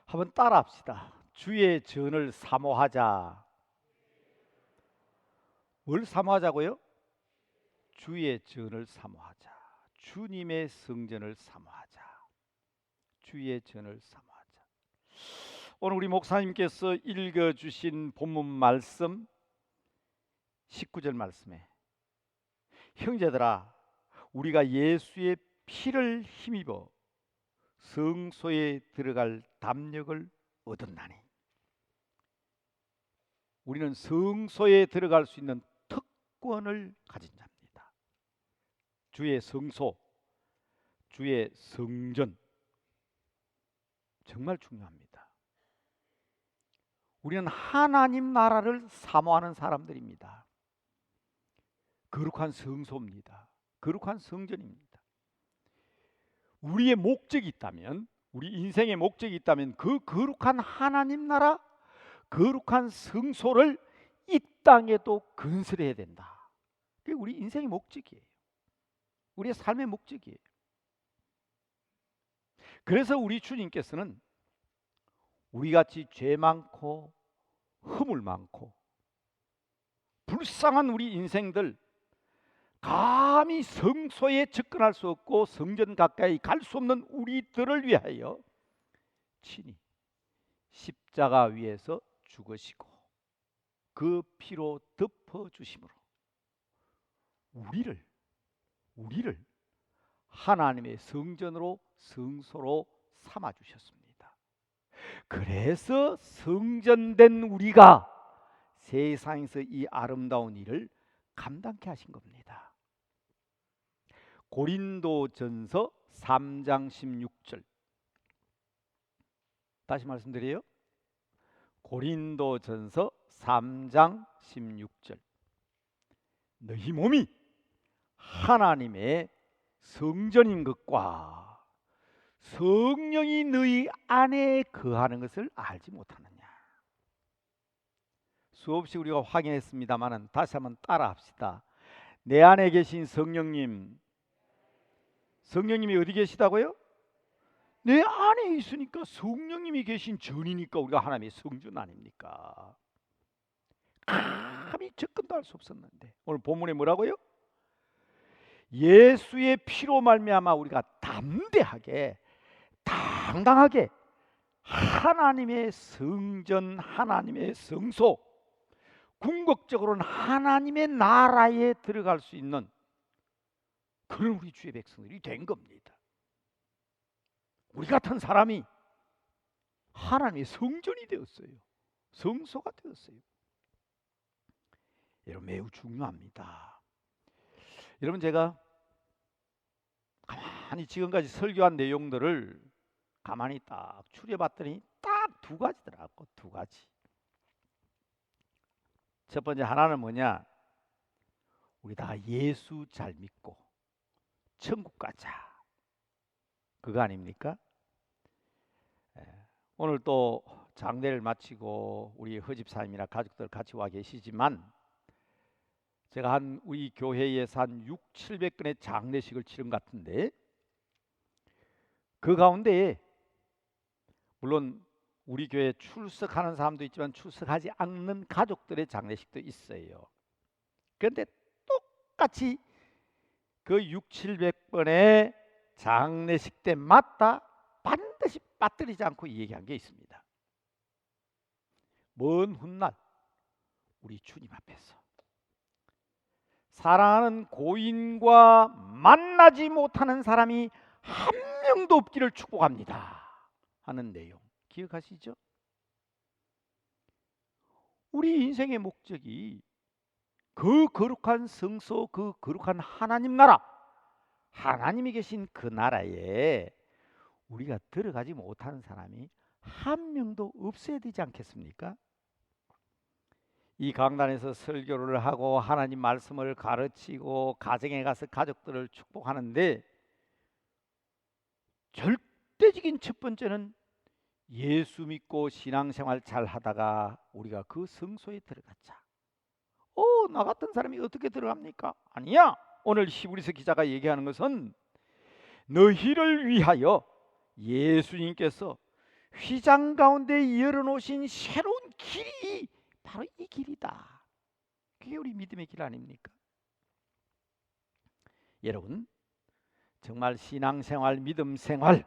한번 따라합시다. 주의 전을 사모하자. 뭘 사모하자고요? 주의 전을 사모하자. 주님의 성전을 사모하자. 주의 전을 사모하자. 오늘 우리 목사님께서 읽어주신 본문 말씀 19절 말씀에, 형제들아 우리가 예수의 피를 힘입어 성소에 들어갈 담력을 얻었나니, 우리는 성소에 들어갈 수 있는 특권을 가진 자입니다. 주의 성소, 주의 성전, 정말 중요합니다. 우리는 하나님 나라를 사모하는 사람들입니다. 거룩한 성소입니다. 거룩한 성전입니다. 우리의 목적이 있다면, 우리 인생의 목적이 있다면 그 거룩한 하나님 나라, 거룩한 성소를 이 땅에도 건설해야 된다. 그게 우리 인생의 목적이에요. 우리의 삶의 목적이에요. 그래서 우리 주님께서는 우리같이 죄 많고 허물 많고 불쌍한 우리 인생들, 감히 성소에 접근할 수 없고 성전 가까이 갈 수 없는 우리들을 위하여 친히 십자가 위에서 죽으시고 그 피로 덮어주심으로 우리를 하나님의 성전으로, 성소로 삼아주셨습니다. 그래서 성전된 우리가 세상에서 이 아름다운 일을 감당케 하신 겁니다. 고린도전서 3장 16절, 다시 말씀드려요. 고린도전서 3장 16절, 너희 몸이 하나님의 성전인 것과 성령이 너희 안에 거하는 것을 알지 못하느냐. 수없이 우리가 확인했습니다만 다시 한번 따라합시다. 내 안에 계신 성령님, 성령님이 어디 계시다고요? 내 안에 있으니까 성령님이 계신 전이니까 우리가 하나님의 성전 아닙니까? 감히 접근도 할 수 없었는데 오늘 본문에 뭐라고요? 예수의 피로 말미암아 우리가 담대하게, 당당하게 하나님의 성전, 하나님의 성소, 궁극적으로는 하나님의 나라에 들어갈 수 있는 그런 우리 주의 백성들이 된 겁니다. 우리 같은 사람이 하나님의 성전이 되었어요. 성소가 되었어요. 여러분, 매우 중요합니다. 여러분, 제가 가만히 지금까지 설교한 내용들을 가만히 딱 추려봤더니 딱 두 가지더라고. 두 가지. 첫 번째 하나는 뭐냐? 우리 다 예수 잘 믿고 천국 가자, 그거 아닙니까? 오늘 또 장례를 마치고 우리 허집사님이나 가족들 같이 와 계시지만, 제가 우리 교회에서 한 600-700건의 장례식을 치른 것 같은데, 그 가운데 물론 우리 교회에 출석하는 사람도 있지만 출석하지 않는 가족들의 장례식도 있어요. 그런데 똑같이 그 600-700번의 장례식 때마다 반드시 빠뜨리지 않고 얘기한 게 있습니다. 먼 훗날 우리 주님 앞에서 사랑하는 고인과 만나지 못하는 사람이 한 명도 없기를 축복합니다 하는 내용 기억하시죠? 우리 인생의 목적이 그 거룩한 성소, 그 거룩한 하나님 나라, 하나님이 계신 그 나라에 우리가 들어가지 못하는 사람이 한 명도 없어야 되지 않겠습니까? 이 강단에서 설교를 하고 하나님 말씀을 가르치고 가정에 가서 가족들을 축복하는데, 절대적인 첫 번째는 예수 믿고 신앙생활 잘 하다가 우리가 그 성소에 들어가자. 나 같은 사람이 어떻게 들어갑니까? 아니야. 오늘 히브리서 기자가 얘기하는 것은 너희를 위하여 예수님께서 휘장 가운데 열어놓으신 새로운 길이 바로 이 길이다. 그게 우리 믿음의 길 아닙니까? 여러분, 정말 신앙생활, 믿음생활,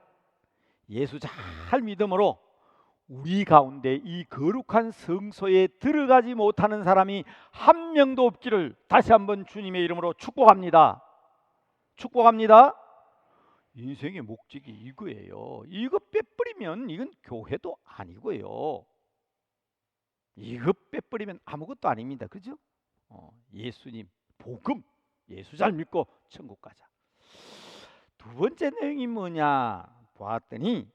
예수 잘 믿음으로 우리 가운데 이 거룩한 성소에 들어가지 못하는 사람이 한 명도 없기를 다시 한번 주님의 이름으로 축복합니다. 축복합니다. 인생의 목적이 이거예요. 이거 빼버리면 이건 교회도 아니고요. 이거 빼버리면 아무것도 아닙니다. 그죠? 예수님 복음, 예수 잘 믿고 천국 가자. 두 번째 내용이 뭐냐 보았더니,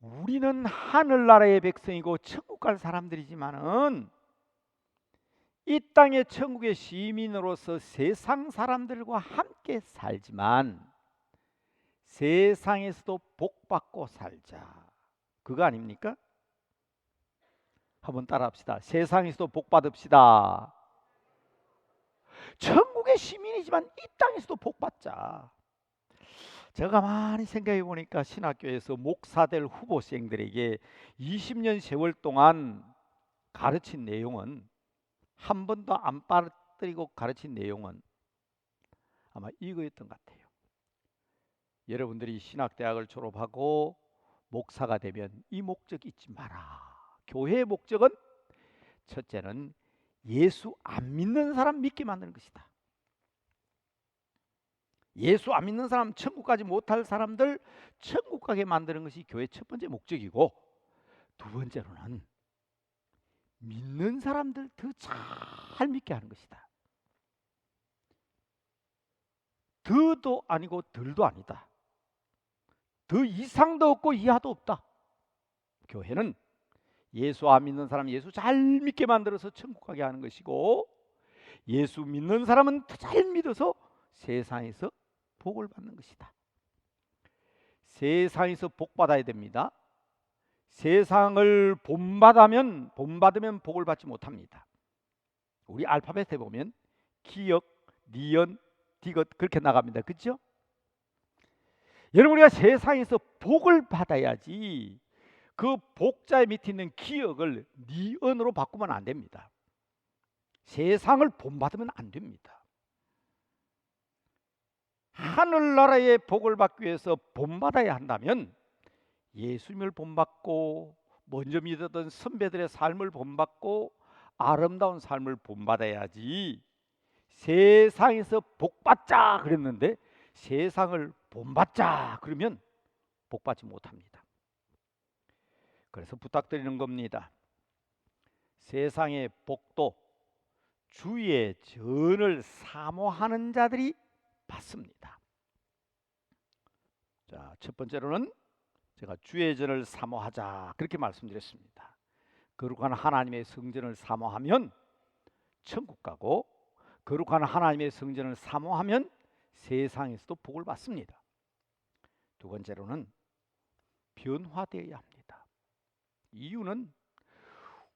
우리는 하늘나라의 백성이고 천국 갈 사람들이지만은 이 땅의 천국의 시민으로서 세상 사람들과 함께 살지만 세상에서도 복받고 살자. 그거 아닙니까? 한번 따라합시다. 세상에서도 복받읍시다. 천국의 시민이지만 이 땅에서도 복받자. 제가 많이 생각해 보니까 신학교에서 목사될 후보생들에게 20년 세월 동안 가르친 내용은, 한 번도 안 빠뜨리고 가르친 내용은 아마 이거였던 것 같아요. 여러분들이 신학대학을 졸업하고 목사가 되면 이 목적 잊지 마라. 교회의 목적은 첫째는 예수 안 믿는 사람 믿게 만드는 것이다. 예수 안 믿는 사람, 천국 가지 못할 사람들 천국 가게 만드는 것이 교회의 첫 번째 목적이고, 두 번째로는 믿는 사람들 더 잘 믿게 하는 것이다. 더도 아니고 덜도 아니다. 더 이상도 없고 이하도 없다. 교회는 예수 안 믿는 사람 예수 잘 믿게 만들어서 천국 가게 하는 것이고, 예수 믿는 사람은 더 잘 믿어서 세상에서 복을 받는 것이다. 세상에서 복 받아야 됩니다. 세상을 본받으면 복을 받지 못합니다. 우리 알파벳에 보면 기역, 니은, 디귿 그렇게 나갑니다. 그렇죠? 여러분, 우리가 세상에서 복을 받아야지 그 복자의 밑에 있는 기역을 니은으로 바꾸면 안 됩니다. 세상을 본받으면 안 됩니다. 하늘나라의 복을 받기 위해서 본받아야 한다면 예수님을 본받고 먼저 믿었던 선배들의 삶을 본받고 아름다운 삶을 본받아야지. 세상에서 복받자 그랬는데 세상을 본받자 그러면 복받지 못합니다. 그래서 부탁드리는 겁니다. 세상의 복도 주의 전을 사모하는 자들이 받습니다. 자, 첫 번째로는 제가 주의 전을 사모하자 그렇게 말씀드렸습니다. 거룩한 하나님의 성전을 사모하면 천국 가고, 거룩한 하나님의 성전을 사모하면 세상에서도 복을 받습니다. 두 번째로는 변화되어야 합니다. 이유는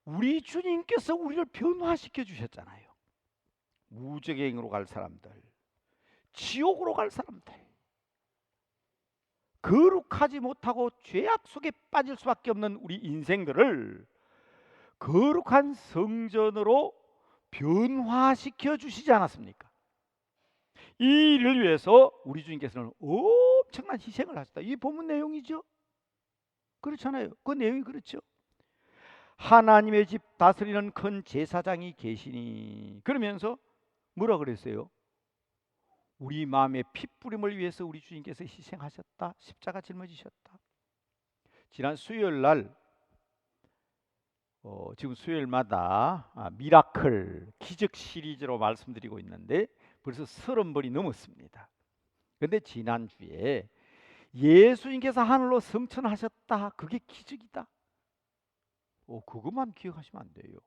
우리 주님께서 우리를 변화시켜 주셨잖아요. 무적행으로 갈 사람들, 지옥으로 갈 사람들, 거룩하지 못하고 죄악 속에 빠질 수밖에 없는 우리 인생들을 거룩한 성전으로 변화시켜 주시지 않았습니까? 이 일을 위해서 우리 주님께서는 엄청난 희생을 하셨다. 이 본문 내용이죠. 그렇잖아요. 그 내용이 그렇죠. 하나님의 집 다스리는 큰 제사장이 계시니, 그러면서 뭐라 그랬어요? 우리 마음의 핏부림을 위해서 우리 주님께서 희생하셨다. 십자가 짊어지셨다. 지난 수요일 날 지금 수요일마다 미라클 기적 시리즈로 말씀드리고 있는데 벌써 30번이 넘었습니다. 그런데 지난주에 예수님께서 하늘로 승천하셨다. 그게 기적이다. 그것만 기억하시면 안 돼요.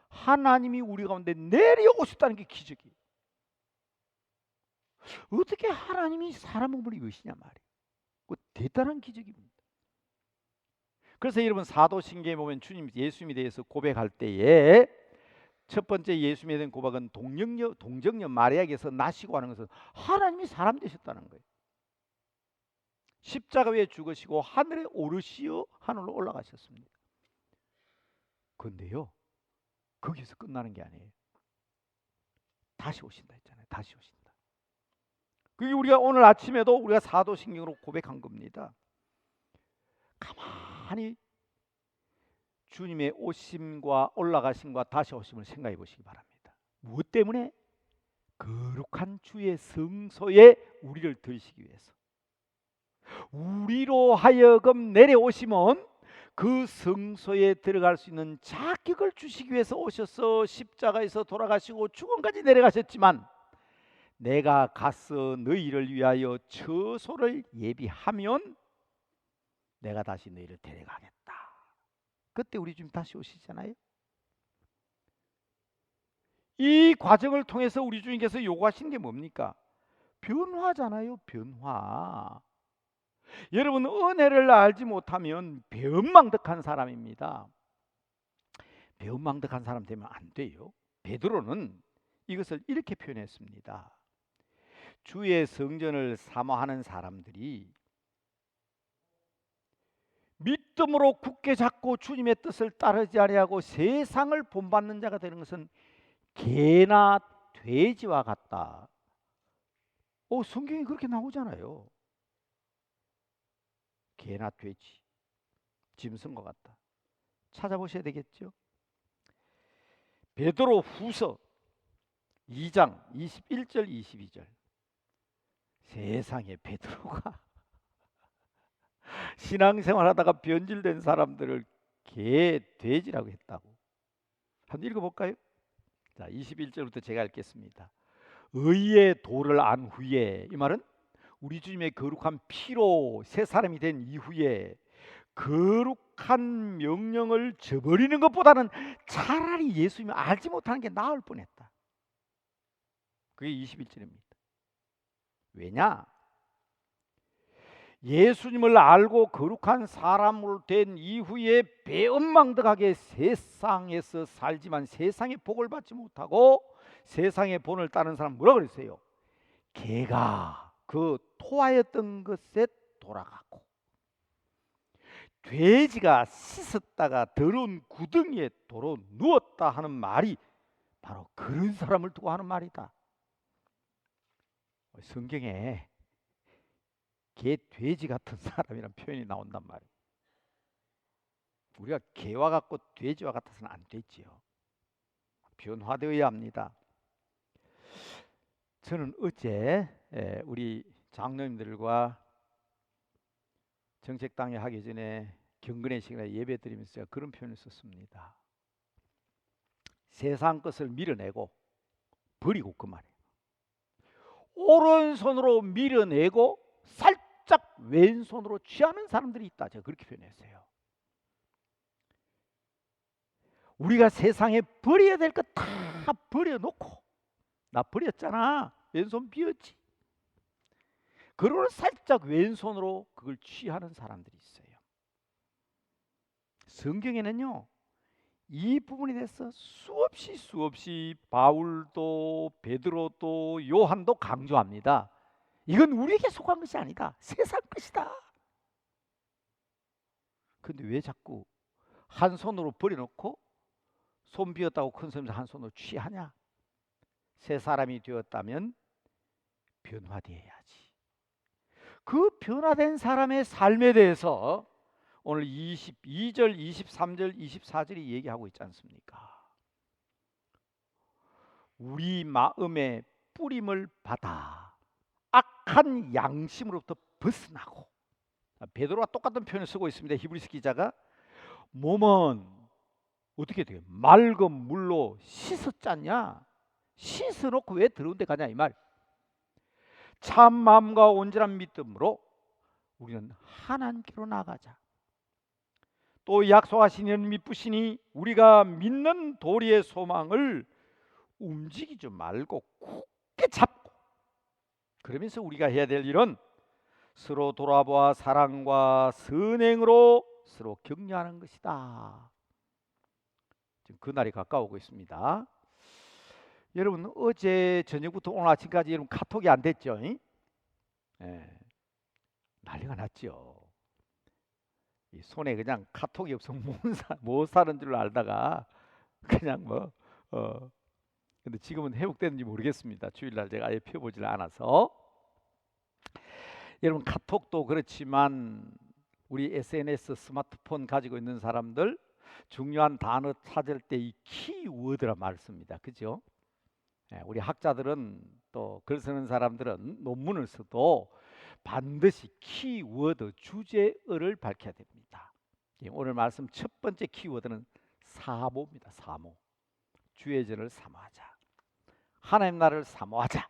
하나님이 우리 가운데 내려오셨다는 게 기적이에요. 어떻게 하나님이 사람 몸을 입으시냐 말이에요. 그 대단한 기적입니다. 그래서 여러분 사도신경에 보면 주님 예수님에 대해서 고백할 때에 첫 번째 예수님에 대한 고백은 동정녀 마리아에게서 나시고 하는 것은 하나님이 사람 되셨다는 거예요. 십자가 위에 죽으시고 하늘에 오르시어 하늘로 올라가셨습니다. 그런데요, 거기서 끝나는 게 아니에요. 다시 오신다 했잖아요. 다시 오신다. 그게 우리가 오늘 아침에도 우리가 사도신경으로 고백한 겁니다. 가만히 주님의 오심과 올라가심과 다시 오심을 생각해 보시기 바랍니다. 무엇 때문에? 거룩한 주의 성소에 우리를 들이시기 위해서. 우리로 하여금 내려오시면 그 성소에 들어갈 수 있는 자격을 주시기 위해서 오셔서 십자가에서 돌아가시고 죽음까지 내려가셨지만, 내가 가서 너희를 위하여 처소를 예비하면 내가 다시 너희를 데려가겠다. 그때 우리 주님 다시 오시잖아요. 이 과정을 통해서 우리 주님께서 요구하신 게 뭡니까? 변화잖아요. 변화. 여러분, 은혜를 알지 못하면 배은망덕한 사람입니다. 배은망덕한 사람 되면 안 돼요. 베드로는 이것을 이렇게 표현했습니다. 주의 성전을 사모하는 사람들이 믿음으로 굳게 잡고 주님의 뜻을 따르지 아니하고 세상을 본받는 자가 되는 것은 개나 돼지와 같다. 성경이 그렇게 나오잖아요. 개나 돼지, 짐승과 같다. 찾아보셔야 되겠죠. 베드로 후서 2장 21절 22절. 세상에 베드로가 신앙생활하다가 변질된 사람들을 개, 돼지라고 했다고. 한번 읽어볼까요? 자, 21절부터 제가 읽겠습니다. 의의 도를 안 후에, 이 말은 우리 주님의 거룩한 피로 새 사람이 된 이후에 거룩한 명령을 저버리는 것보다는 차라리 예수님을 알지 못하는 게 나을 뻔했다. 그게 21절입니다. 왜냐? 예수님을 알고 거룩한 사람으로 된 이후에 배은망덕하게 세상에서 살지만 세상의 복을 받지 못하고 세상의 본을 따르는 사람 뭐라 그랬어요? 개가 그 토하였던 것에 돌아가고 돼지가 씻었다가 더러운 구덩이에 도로 누웠다 하는 말이 바로 그런 사람을 두고 하는 말이다. 성경에 개, 돼지 같은 사람이라는 표현이 나온단 말이에요. 우리가 개와 같고 돼지와 같아서는 안 되지요. 변화되어야 합니다. 저는 어제 우리 장로님들과 정책당회 하기 전에 경건의 시간에 예배 드리면서 그런 표현을 썼습니다. 세상 것을 밀어내고 버리고, 그 말이에요. 오른손으로 밀어내고 살짝 왼손으로 취하는 사람들이 있다. 제가 그렇게 표현했어요. 우리가 세상에 버려야 될 것 다 버려놓고, 나 버렸잖아, 왼손 비었지, 그러고 살짝 왼손으로 그걸 취하는 사람들이 있어요. 성경에는요, 이 부분에 대해서 수없이 바울도 베드로도 요한도 강조합니다. 이건 우리에게 속한 것이 아니다. 세상 것이다. 근데 왜 자꾸 한 손으로 버려놓고 손 비었다고 큰 손에서 한 손으로 취하냐? 새 사람이 되었다면 변화되어야지. 그 변화된 사람의 삶에 대해서 오늘 22절, 23절, 24절이 얘기하고 있지 않습니까? 우리 마음의 뿌림을 받아 악한 양심으로부터 벗어나고, 베드로와 똑같은 표현을 쓰고 있습니다. 히브리서 기자가 몸은 어떻게 돼요? 맑은 물로 씻었잖냐? 씻어놓고 왜 더러운 데 가냐 이 말. 참 마음과 온전한 믿음으로 우리는 하나님께로 나가자. 또 약속하신 이는 미쁘시니 우리가 믿는 도리의 소망을 움직이지 말고 굳게 잡고, 그러면서 우리가 해야 될 일은 서로 돌아보아 사랑과 선행으로 서로 격려하는 것이다. 지금 그날이 가까우고 있습니다. 여러분, 어제 저녁부터 오늘 아침까지 여러분 카톡이 안 됐죠? 난리가 났죠. 이 손에 그냥 카톡이 없으면 못 사는 줄 알다가 그냥 뭐 근데 지금은 회복됐는지 모르겠습니다. 주일날 제가 아예 펴보질 않아서. 여러분 카톡도 그렇지만 우리 SNS 스마트폰 가지고 있는 사람들 중요한 단어 찾을 때 이 키워드라 말 씁니다. 그죠? 우리 학자들은 또 글 쓰는 사람들은 논문을 써도 반드시 키워드 주제어를 밝혀야 됩니다. 오늘 말씀 첫 번째 키워드는 사모입니다. 사모. 주의 전을 사모하자. 하나님 나라를 사모하자.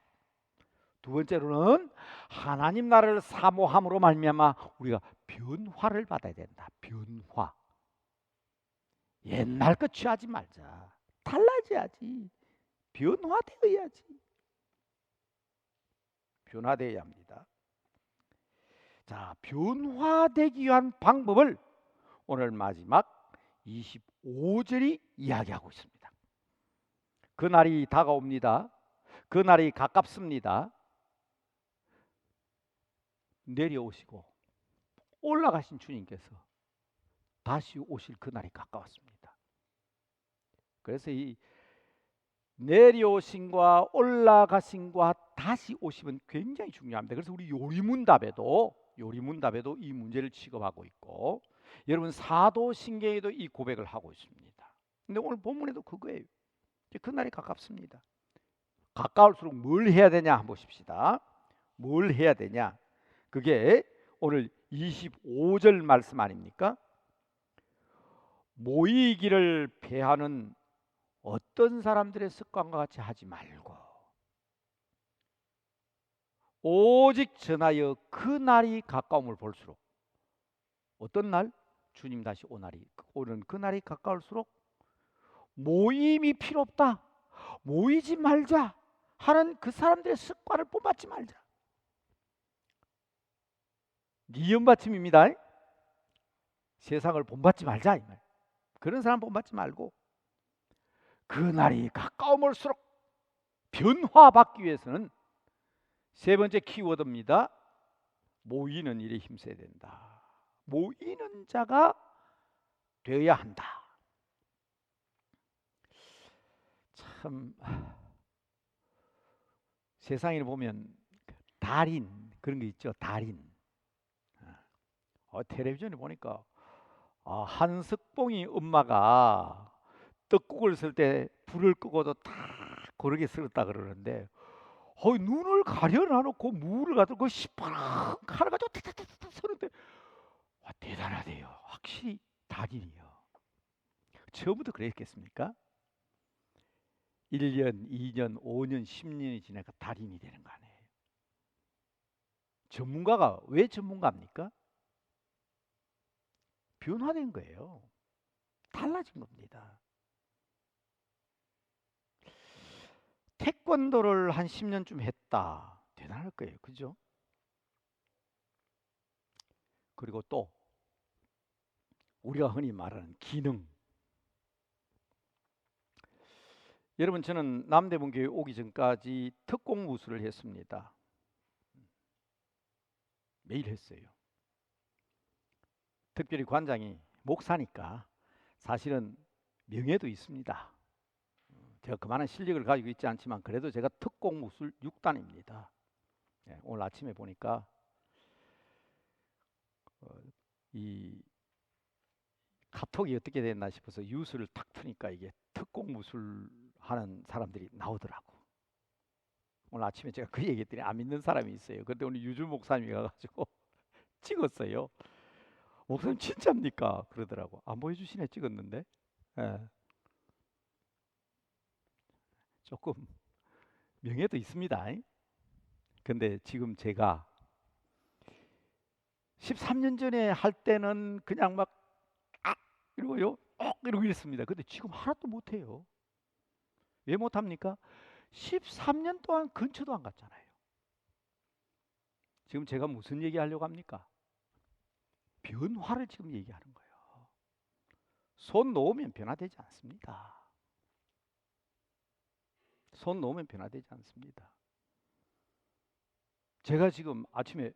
두 번째로는 하나님 나라를 사모함으로 말미암아 우리가 변화를 받아야 된다. 변화. 옛날 것 취하지 말자. 달라져야지. 변화되어야지. 변화되어야 합니다. 자, 변화되기 위한 방법을 오늘 마지막 25절이 이야기하고 있습니다. 그날이 다가옵니다. 그날이 가깝습니다. 내려오시고 올라가신 주님께서 다시 오실 그날이 가까웠습니다. 그래서 이 내려오심과 올라가심과 다시 오심은 굉장히 중요합니다. 그래서 우리 요리문답에도 이 문제를 취급하고 있고, 여러분 사도신경에도 이 고백을 하고 있습니다. 근데 오늘 본문에도 그거예요. 그날이 가깝습니다. 가까울수록 뭘 해야 되냐 한번 보십시다. 뭘 해야 되냐? 그게 오늘 25절 말씀 아닙니까? 모이기를 배하는 어떤 사람들의 습관과 같이 하지 말고 오직 전하여 그 날이 가까움을 볼수록, 어떤 날? 주님 다시 오는 그 날이 가까울수록 모임이 필요 없다, 모이지 말자 하는 그 사람들의 습관을 본받지 말자. 니은받침입니다. 세상을 본받지 말자 이 말. 그런 사람 본받지 말고 그 날이 가까움을수록 변화받기 위해서는 세 번째 키워드입니다. 모이는 일에 힘써야 된다. 모이는 자가 되어야 한다. 참 세상에 보면 달인 그런 게 있죠. 달인. 텔레비전에 보니까 한석봉이 엄마가 떡국을 쓸 때 불을 끄고도 다 고르게 쓸었다 그러는데 눈을 가려놔놓고 물을 가지고 그 시퍼런 칼을 가지고 탁탁탁탁 쓰는데 대단하대요. 확실히 달인이요. 처음부터 그랬겠습니까? 1년, 2년, 5년, 10년이 지나니까 달인이 되는 거 아니에요. 전문가가 왜 전문가입니까? 변화된 거예요. 달라진 겁니다. 태권도를 한 10년쯤 했다. 대단할 거예요. 그죠? 그리고 또 우리가 흔히 말하는 기능. 여러분 저는 남대문교회 오기 전까지 특공무술을 했습니다. 매일 했어요. 특별히 관장이 목사니까 사실은 명예도 있습니다. 제가 그만한 실력을 가지고 있지 않지만 그래도 제가 특공무술 6단입니다. 오늘 아침에 보니까 이 카톡이 어떻게 됐나 싶어서 뉴스를 탁 트니까 이게 특공무술 하는 사람들이 나오더라고. 오늘 아침에 제가 그 얘기했더니 안 믿는 사람이 있어요. 그런데 오늘 유주 목사님이 가가지고 찍었어요. 목사님 진짜입니까? 그러더라고. 안 보여주시네. 찍었는데. 조금 명예도 있습니다. 근데 지금 제가 13년 전에 할 때는 그냥 막 이러고요, 이러고 이랬습니다. 근데 지금 하나도 못해요. 왜 못합니까? 13년 동안 근처도 안 갔잖아요. 지금 제가 무슨 얘기하려고 합니까? 변화를 지금 얘기하는 거예요. 손 놓으면 변화되지 않습니다. 손 놓으면 변화되지 않습니다. 제가 지금 아침에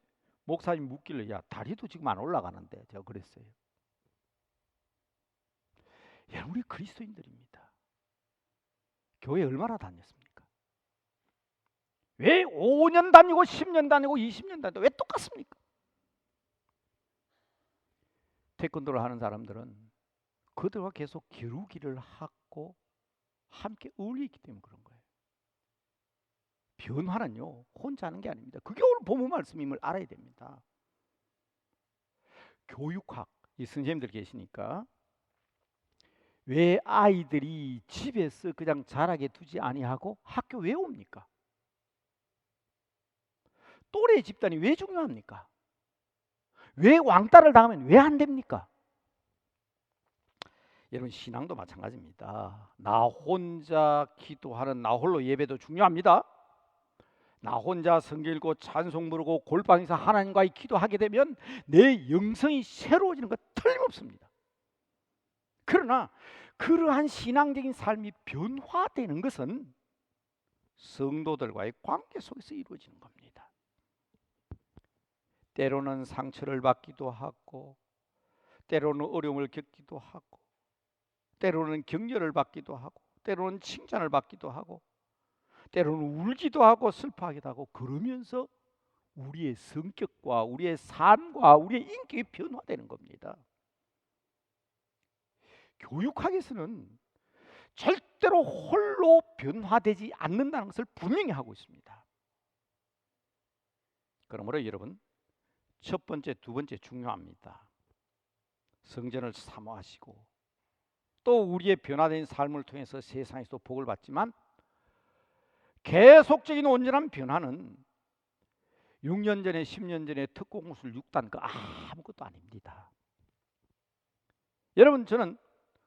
목사님 묻길래 야 다리도 지금 안 올라가는데 제가 그랬어요. 야, 우리 그리스도인들입니다. 교회 얼마나 다녔습니까? 왜 5년 다니고 10년 다니고 20년 다니고 왜 똑같습니까? 태권도를 하는 사람들은 그들과 계속 겨루기를 하고 함께 어울리기 때문에 그런 거예요. 변화는요 혼자 하는 게 아닙니다. 그게 오늘 본문 말씀임을 알아야 됩니다. 교육학 이 선생님들 계시니까 왜 아이들이 집에서 그냥 자라게 두지 아니하고 학교 왜 옵니까? 또래 집단이 왜 중요합니까? 왜 왕따를 당하면 왜 안 됩니까? 여러분 신앙도 마찬가지입니다. 나 혼자 기도하는 나 홀로 예배도 중요합니다. 나 혼자 성경 읽고 찬송 부르고 골방에서 하나님과의 기도하게 되면 내 영성이 새로워지는 것 틀림없습니다. 그러나 그러한 신앙적인 삶이 변화되는 것은 성도들과의 관계 속에서 이루어지는 겁니다. 때로는 상처를 받기도 하고 때로는 어려움을 겪기도 하고 때로는 격려를 받기도 하고 때로는 칭찬을 받기도 하고 때로는 울기도 하고 슬퍼하기도 하고 그러면서 우리의 성격과 우리의 삶과 우리의 인격이 변화되는 겁니다. 교육학에서는 절대로 홀로 변화되지 않는다는 것을 분명히 하고 있습니다. 그러므로 여러분 첫 번째, 두 번째 중요합니다. 성전을 사모하시고 또 우리의 변화된 삶을 통해서 세상에서도 복을 받지만 계속적인 온전한 변화는 6년 전에 10년 전에 특공무술 6단 그 아무것도 아닙니다. 여러분 저는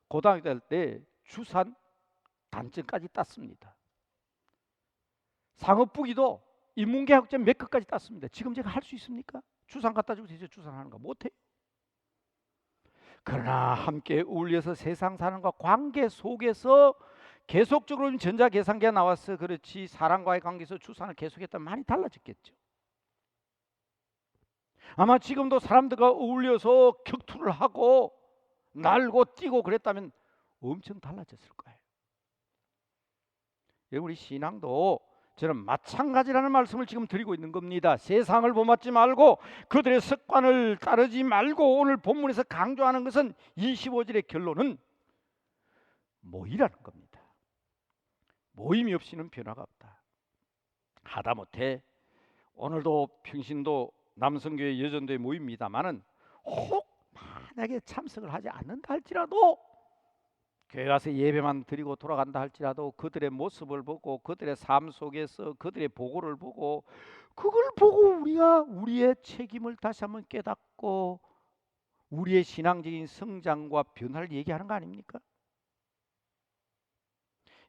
고등학교 때 주산 단증까지 땄습니다. 상업부기도 인문계학점 몇 급까지 땄습니다. 지금 제가 할 수 있습니까? 주산 갖다 주고 제가 주산하는 거 못해요. 그러나 함께 어울려서 세상 사는 것 관계 속에서 계속적으로 전자계산기가 나와서 그렇지 사람과의 관계에서 주산을 계속했다면 많이 달라졌겠죠. 아마 지금도 사람들과 어울려서 격투를 하고 날고 뛰고 그랬다면 엄청 달라졌을 거예요. 우리 신앙도 저는 마찬가지라는 말씀을 지금 드리고 있는 겁니다. 세상을 본받지 말고 그들의 습관을 따르지 말고 오늘 본문에서 강조하는 것은 25절의 결론은 모이라는 겁니다. 모임이 없이는 변화가 없다. 하다못해 오늘도 평신도 남성교회 여전도에 모입니다마는 혹 만약에 참석을 하지 않는다 할지라도 교회 가서 예배만 드리고 돌아간다 할지라도 그들의 모습을 보고 그들의 삶 속에서 그들의 보고를 보고 그걸 보고 우리가 우리의 책임을 다시 한번 깨닫고 우리의 신앙적인 성장과 변화를 얘기하는 거 아닙니까?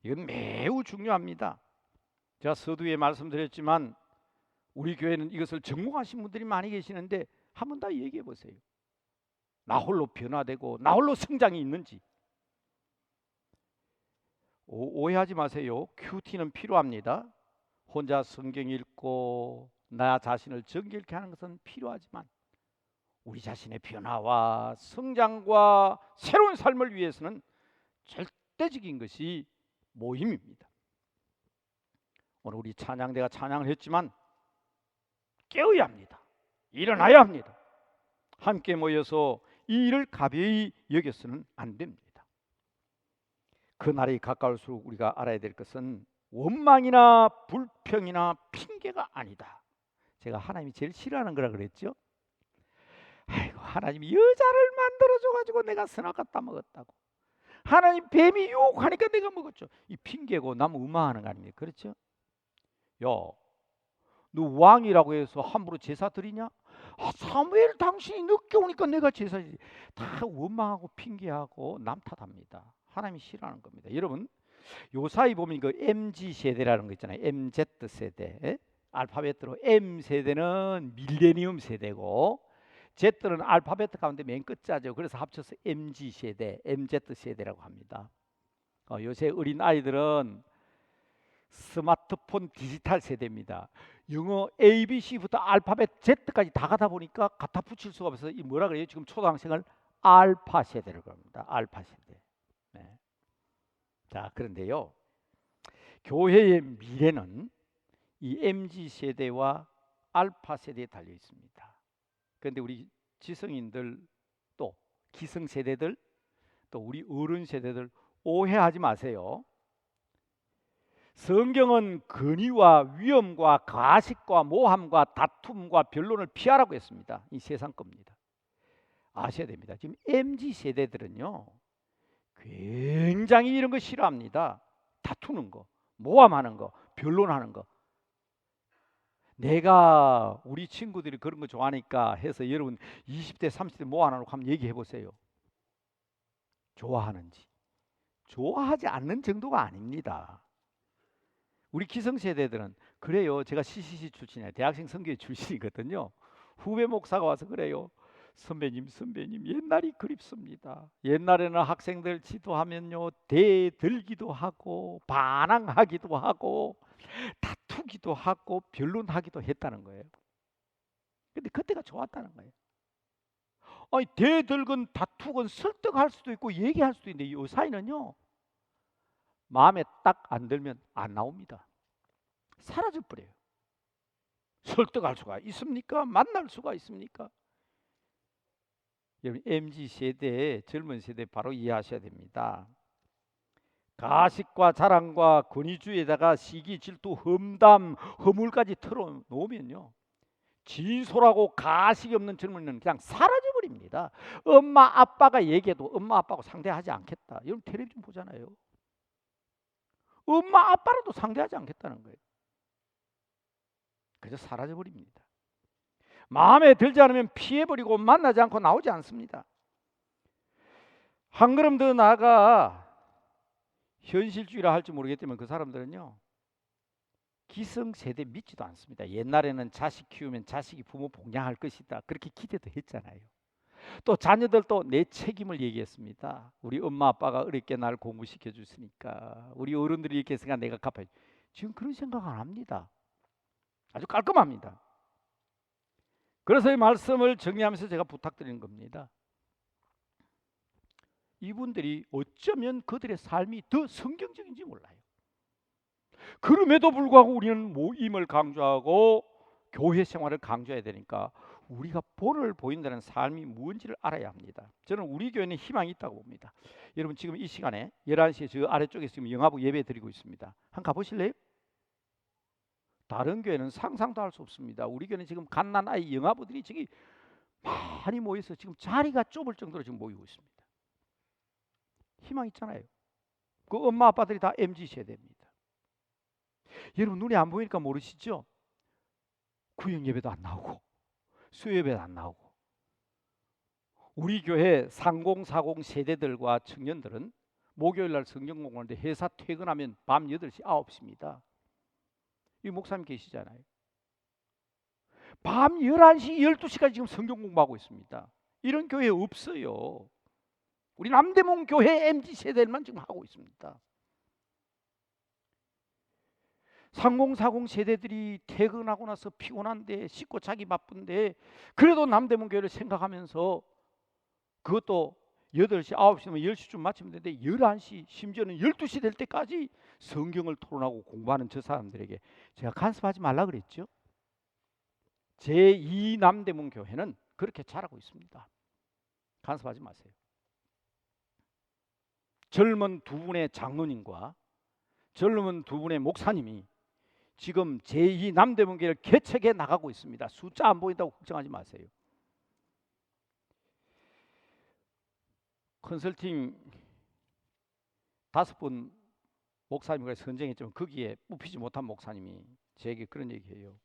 이건 매우 중요합니다. 제가 서두에 말씀드렸지만 우리 교회는 이것을 전공하신 분들이 많이 계시는데 한번 다 얘기해 보세요. 나 홀로 변화되고 나 홀로 성장이 있는지. 오해하지 마세요. 큐티는 필요합니다. 혼자 성경 읽고 나 자신을 정결케 하는 것은 필요하지만 우리 자신의 변화와 성장과 새로운 삶을 위해서는 절대적인 것이 모임입니다. 오늘 우리 찬양대가 찬양을 했지만 깨어야 합니다. 일어나야 합니다. 함께 모여서 이 일을 가벼이 여겨서는 안 됩니다. 그날이 가까울수록 우리가 알아야 될 것은 원망이나 불평이나 핑계가 아니다. 제가 하나님이 제일 싫어하는 거라 그랬죠. 아이고 하나님이 여자를 만들어줘가지고 내가 선악과 따먹었다고. 하나님 뱀이 유혹하니까 내가 먹었죠. 이 핑계고 남 의망하는 거 아닙니까? 그렇죠? 야, 너 왕이라고 해서 함부로 제사 드리냐? 사무엘 당신이 늦게 오니까 내가 제사지. 다 원망하고 핑계하고 남 탓합니다. 하나님이 싫어하는 겁니다. 여러분 요 사이 보면 그 MZ 세대라는 거 있잖아요. MZ 세대. 알파벳으로 M 세대는 밀레니엄 세대고 Z는 알파벳 가운데 맨 끝자죠. 그래서 합쳐서 MZ 세대, MZ 세대라고 합니다. 요새 어린 아이들은 스마트폰 디지털 세대입니다. 영어 A, B, C부터 알파벳 Z까지 다 가다 보니까 갖다 붙일 수가 없어서 이 뭐라 그래요? 지금 초등학생을 알파 세대를 그럽니다. 알파 세대. 네. 자, 그런데요. 교회의 미래는 이 MZ 세대와 알파 세대에 달려 있습니다. 그런데 우리 지성인들 또 기성 세대들 또 우리 어른 세대들 오해하지 마세요. 성경은 근위와 위험과 가식과 모함과 다툼과 변론을 피하라고 했습니다. 이 세상 겁니다. 아셔야 됩니다. 지금 MZ 세대들은요 굉장히 이런 거 싫어합니다. 다투는 거, 모함하는 거, 변론하는 거. 내가 우리 친구들이 그런 거 좋아하니까 해서 여러분 20대 30대 모아놓고 한번 얘기해 보세요. 좋아하는지. 좋아하지 않는 정도가 아닙니다. 우리 기성세대들은 그래요. 제가 CCC 출신이에요. 대학생 선교회 출신이거든요. 후배 목사가 와서 그래요. 선배님 옛날이 그립습니다. 옛날에는 학생들 지도하면요 대들기도 하고 반항하기도 하고 다투기도 하고 변론하기도 했다는 거예요. 근데 그때가 좋았다는 거예요. 아니 대들건 다투건 설득할 수도 있고 얘기할 수도 있는데 이 사이는요 마음에 딱 안 들면 안 나옵니다. 사라져 버려요. 설득할 수가 있습니까? 만날 수가 있습니까? 여러분 MZ 세대 젊은 세대 바로 이해하셔야 됩니다. 가식과 자랑과 권위주의에다가 시기 질투 험담 허물까지 털어놓으면요 진솔하고 가식이 없는 젊은이는 그냥 사라져 버립니다. 엄마 아빠가 얘기해도 엄마 아빠하고 상대하지 않겠다. 여러분 텔레비전 보잖아요. 엄마 아빠라도 상대하지 않겠다는 거예요. 그래서 사라져 버립니다. 마음에 들지 않으면 피해버리고 만나지 않고 나오지 않습니다. 한 걸음 더 나아가 현실주의라 할지 모르겠지만 그 사람들은요 기성세대 믿지도 않습니다. 옛날에는 자식 키우면 자식이 부모 봉양할 것이다 그렇게 기대도 했잖아요. 또 자녀들도 내 책임을 얘기했습니다. 우리 엄마 아빠가 어렵게 날 공부시켜 줬으니까 우리 어른들이 이렇게 생각 내가 갚아야지. 지금 그런 생각 안 합니다. 아주 깔끔합니다. 그래서 이 말씀을 정리하면서 제가 부탁드리는 겁니다. 이분들이 어쩌면 그들의 삶이 더 성경적인지 몰라요. 그럼에도 불구하고 우리는 모임을 강조하고 교회 생활을 강조해야 되니까 우리가 본을 보인다는 삶이 무엇인지를 알아야 합니다. 저는 우리 교회는 희망이 있다고 봅니다. 여러분 지금 이 시간에 11시에 저 아래쪽에 지금 영화부 예배 드리고 있습니다. 한번 가보실래요? 다른 교회는 상상도 할 수 없습니다. 우리 교회는 지금 갓난아이 영화부들이 저기 많이 모여서 지금 자리가 좁을 정도로 지금 모이고 있습니다. 희망 있잖아요. 그 엄마 아빠들이 다 MZ 세대입니다. 여러분 눈에 안 보이니까 모르시죠? 구역 예배도 안 나오고 수요 예배도 안 나오고 우리 교회 3040 세대들과 청년들은 목요일 날 성경 공부하는데 회사 퇴근하면 밤 8시 9시입니다. 이 목사님 계시잖아요. 밤 11시 12시까지 지금 성경 공부하고 있습니다. 이런 교회 없어요. 우리 남대문 교회 MZ 세대만 지금 하고 있습니다. 3040 세대들이 퇴근하고 나서 피곤한데 씻고 자기 바쁜데 그래도 남대문 교회를 생각하면서 그것도 8시, 9시면 10시쯤 마치면 되는데 11시 심지어는 12시 될 때까지 성경을 토론하고 공부하는 저 사람들에게 제가 간섭하지 말라 그랬죠. 제2 남대문 교회는 그렇게 잘하고 있습니다. 간섭하지 마세요. 젊은 두 분의 장로님과 젊은 두 분의 목사님이 지금 제2 남대문 교회를 개척해 나가고 있습니다. 숫자 안 보인다고 걱정하지 마세요. 컨설팅 5분 목사님과 선정했지만 거기에 뽑히지 못한 목사님이 제게 그런 얘기해요.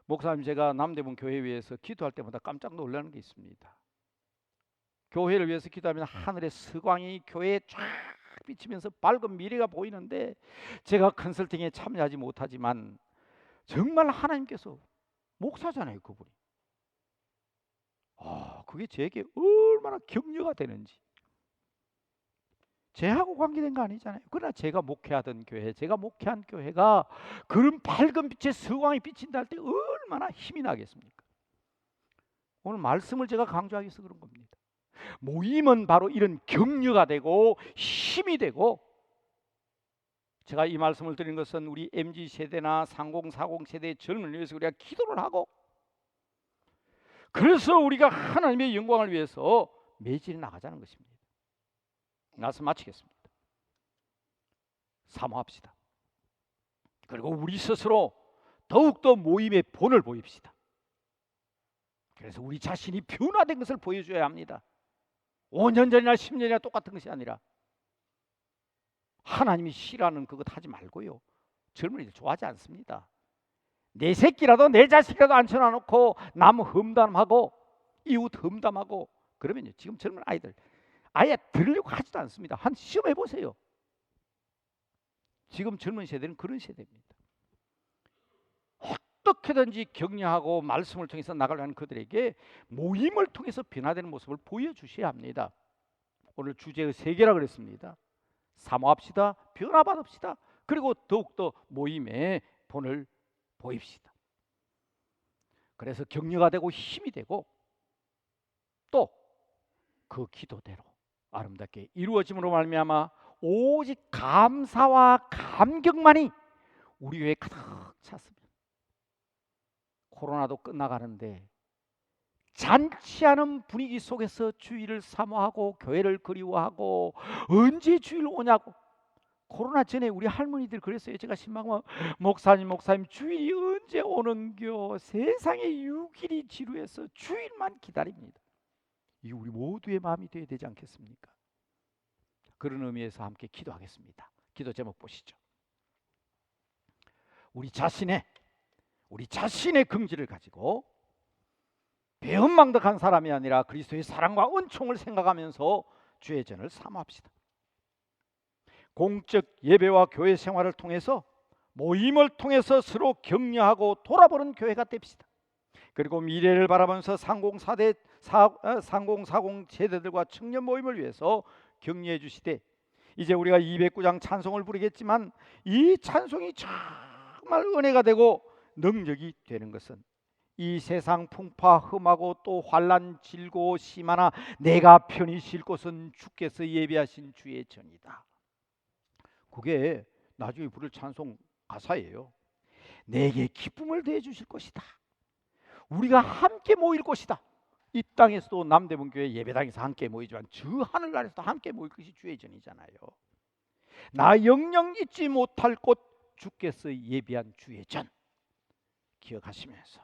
목사님 제가 남대문 교회 위해서 기도할 때마다 깜짝 놀라는 게 있습니다. 교회를 위해서 기도하면 하늘의 스광이 교회에 쫙 비치면서 밝은 미래가 보이는데 제가 컨설팅에 참여하지 못하지만 정말 하나님께서 목사잖아요 그분이. 그게 제게 얼마나 격려가 되는지. 제하고 관계된 거 아니잖아요. 그러나 제가 목회하던 교회, 제가 목회한 교회가 그런 밝은 빛에 서광이 비친다 할 때 얼마나 힘이 나겠습니까? 오늘 말씀을 제가 강조하기 위해서 그런 겁니다. 모임은 바로 이런 격려가 되고 힘이 되고, 제가 이 말씀을 드린 것은 우리 MZ세대나 3040 세대의 젊은이를 위해서 우리가 기도를 하고, 그래서 우리가 하나님의 영광을 위해서 매질해 나가자는 것입니다. 말씀 마치겠습니다. 사모합시다. 그리고 우리 스스로 더욱더 모임의 본을 보입시다. 그래서 우리 자신이 변화된 것을 보여줘야 합니다. 5년 전이나 10년이나 똑같은 것이 아니라 하나님이 싫어하는 그것 하지 말고요. 젊은이들 좋아하지 않습니다. 내 새끼라도 내 자식이라도 앉혀놔놓고 남 험담하고 이웃 험담하고 그러면요, 지금 젊은 아이들 아예 들으려고 하지도 않습니다. 한 시험해 보세요. 지금 젊은 세대는 그런 세대입니다. 어떻게든지 격려하고 말씀을 통해서 나가려는 그들에게 모임을 통해서 변화되는 모습을 보여주셔야 합니다. 오늘 주제의 3개라 그랬습니다. 사모합시다, 변화받읍시다, 그리고 더욱더 모임의 본을 보입시다. 그래서 격려가 되고 힘이 되고, 또 그 기도대로 아름답게 이루어짐으로 말미암아 오직 감사와 감격만이 우리 교회에 가득 찼습니다. 코로나도 끝나가는데 잔치하는 분위기 속에서 주일을 사모하고 교회를 그리워하고 언제 주일 오냐고. 코로나 전에 우리 할머니들 그랬어요. 제가 신방하면 목사님 주일이 언제 오는겨. 세상에 6일이 지루해서 주일만 기다립니다. 이 우리 모두의 마음이 되어야 되지 않겠습니까? 그런 의미에서 함께 기도하겠습니다. 기도 제목 보시죠. 우리 자신의 긍지를 가지고 배은망덕한 사람이 아니라 그리스도의 사랑과 은총을 생각하면서 주의 전을 사모합시다. 공적 예배와 교회 생활을 통해서 모임을 통해서 서로 격려하고 돌아보는 교회가 됩시다. 그리고 미래를 바라보면서 3040 세대들과 청년 모임을 위해서 격려해 주시되, 이제 우리가 209장 찬송을 부르겠지만 이 찬송이 정말 은혜가 되고 능력이 되는 것은 이 세상 풍파 흠하고 또 환난 질고 심하나 내가 편히 쉴 곳은 주께서 예비하신 주의 전이다. 그게 나중에 부를 찬송 가사예요. 내게 기쁨을 더해 주실 것이다. 우리가 함께 모일 것이다. 이 땅에서도 남대문교회 예배당에서 함께 모이지만 저 하늘나라에서도 함께 모일 것이 주의 전이잖아요. 나 영영 잊지 못할 곳 주께서 예비한 주의 전 기억하시면서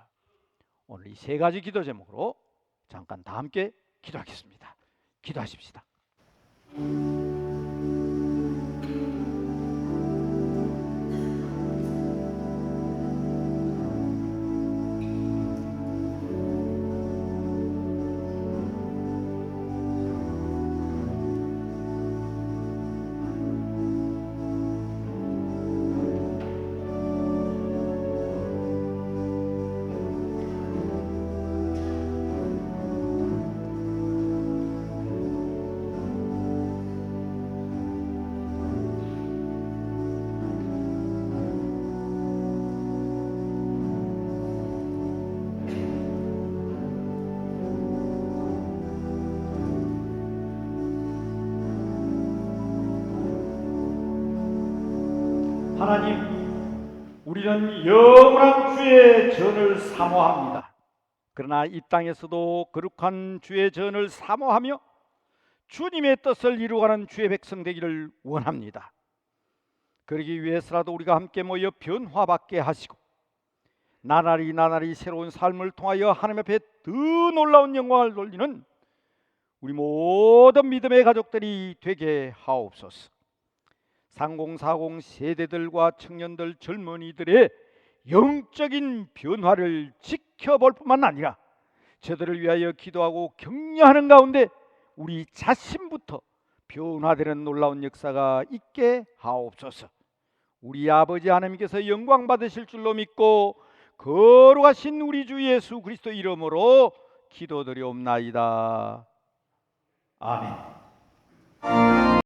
오늘 이 3가지 기도 제목으로 잠깐 다 함께 기도하겠습니다. 기도하십시다. 하나님, 우리는 영원한 주의 전을 사모합니다. 그러나 이 땅에서도 거룩한 주의 전을 사모하며 주님의 뜻을 이루어가는 주의 백성 되기를 원합니다. 그러기 위해서라도 우리가 함께 모여 변화받게 하시고 나날이 새로운 삶을 통하여 하나님 앞에 더 놀라운 영광을 돌리는 우리 모든 믿음의 가족들이 되게 하옵소서. 3040 세대들과 청년들, 젊은이들의 영적인 변화를 지켜볼 뿐만 아니라 저들을 위하여 기도하고 격려하는 가운데 우리 자신부터 변화되는 놀라운 역사가 있게 하옵소서. 우리 아버지 하나님께서 영광 받으실 줄로 믿고 거룩하신 우리 주 예수 그리스도 이름으로 기도드리옵나이다. 아멘.